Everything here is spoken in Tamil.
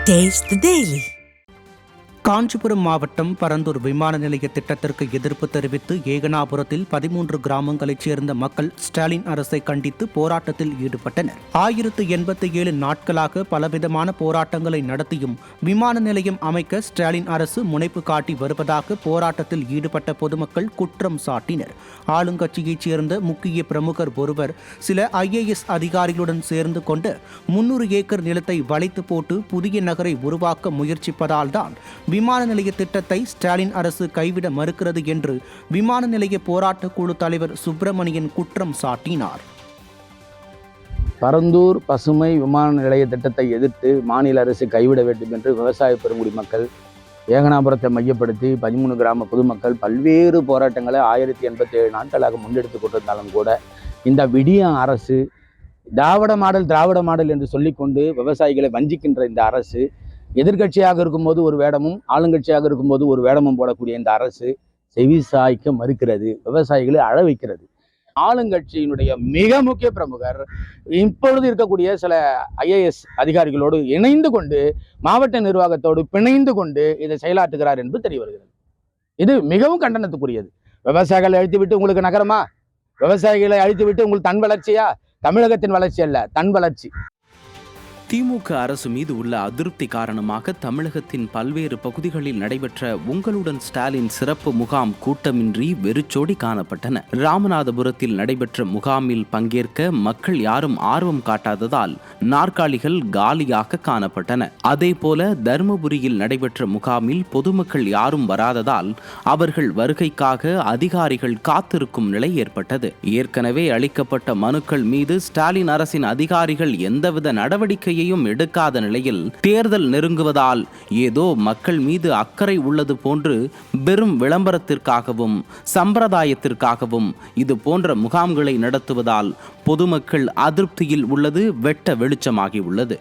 Taste the Daily. காஞ்சிபுரம் மாவட்டம் பரந்தூர் விமான நிலைய திட்டத்திற்கு எதிர்ப்பு தெரிவித்து ஏகனாபுரத்தில் 13 கிராமங்களைச் சேர்ந்த மக்கள் ஸ்டாலின் அரசை கண்டித்து போராட்டத்தில் ஈடுபட்டனர். 1087 நாட்களாக பலவிதமான போராட்டங்களை நடத்தியும் விமான நிலையம் அமைக்க ஸ்டாலின் அரசு முனைப்பு காட்டி வருவதாக போராட்டத்தில் ஈடுபட்ட பொதுமக்கள் குற்றம் சாட்டினர். ஆளுங்கட்சியைச் சேர்ந்த முக்கிய பிரமுகர் ஒருவர் சில IAS அதிகாரிகளுடன் சேர்ந்து கொண்டு 300 ஏக்கர் நிலத்தை வளைத்து போட்டு புதிய நகரை உருவாக்க முயற்சிப்பதால் தான் விமான நிலைய திட்டத்தை ஸ்டாலின் அரசு கைவிட மறுக்கிறது என்று விமான நிலைய போராட்ட குழு தலைவர் சுப்பிரமணியன் குற்றம் சாட்டினார். பரந்தூர் பசுமை விமான நிலைய திட்டத்தை எதிர்த்து மாநில அரசு கைவிட வேண்டும் என்று விவசாய பெருங்குடி மக்கள் ஏகனாபுரத்தை மையப்படுத்தி 13 கிராம பொதுமக்கள் பல்வேறு போராட்டங்களை 1087 நாட்களாக முன்னெடுத்து கொண்டிருந்தாலும் கூட இந்த விடிய அரசு திராவிட மாடல் என்று சொல்லிக்கொண்டு விவசாயிகளை வஞ்சிக்கின்ற இந்த அரசு எதிர்கட்சியாக இருக்கும்போது ஒரு வேடமும் ஆளுங்கட்சியாக இருக்கும்போது ஒரு வேடமும் போடக்கூடிய இந்த அரசு செவிசாய்க்க மறுக்கிறது, விவசாயிகளை அழ வைக்கிறது. ஆளுங்கட்சியினுடைய மிக முக்கிய பிரமுகர் இப்பொழுது இருக்கக்கூடிய சில IAS அதிகாரிகளோடு இணைந்து கொண்டு மாவட்ட நிர்வாகத்தோடு பிணைந்து கொண்டு இதை செயலாற்றுகிறார் என்று தெரிய வருகிறது. இது மிகவும் கண்டனத்துக்குரியது. விவசாயிகளை அழித்துவிட்டு உங்களுக்கு நகரமா? விவசாயிகளை அழித்துவிட்டு உங்களுக்கு தன் வளர்ச்சியா? தமிழகத்தின் வளர்ச்சி அல்ல, தன் வளர்ச்சி. திமுக அரசு மீது உள்ள அதிருப்தி காரணமாக தமிழகத்தின் பல்வேறு பகுதிகளில் நடைபெற்ற உங்களுடன் ஸ்டாலின் சிறப்பு முகாம் கூட்டமின்றி வெறிச்சோடி காணப்பட்டன. ராமநாதபுரத்தில் நடைபெற்ற முகாமில் பங்கேற்க மக்கள் யாரும் ஆர்வம் காட்டாததால் நாற்காலிகள் காலியாக காணப்பட்டன. அதேபோல தருமபுரியில் நடைபெற்ற முகாமில் பொதுமக்கள் யாரும் வராததால் அவர்கள் வருகைக்காக அதிகாரிகள் காத்திருக்கும் நிலை ஏற்பட்டது. ஏற்கனவே அளிக்கப்பட்ட மனுக்கள் மீது ஸ்டாலின் அரசின் அதிகாரிகள் எந்தவித நடவடிக்கை எடுக்காத நிலையில் தேர்தல் நெருங்குவதால் ஏதோ மக்கள் மீது அக்கறை உள்ளது போன்று வெறும் விளம்பரத்திற்காகவும் சம்பிரதாயத்திற்காகவும் இது போன்ற முகாம்களை நடத்துவதால் பொதுமக்கள் அதிருப்தியில் உள்ளது வெட்ட வெளிச்சமாகி உள்ளது.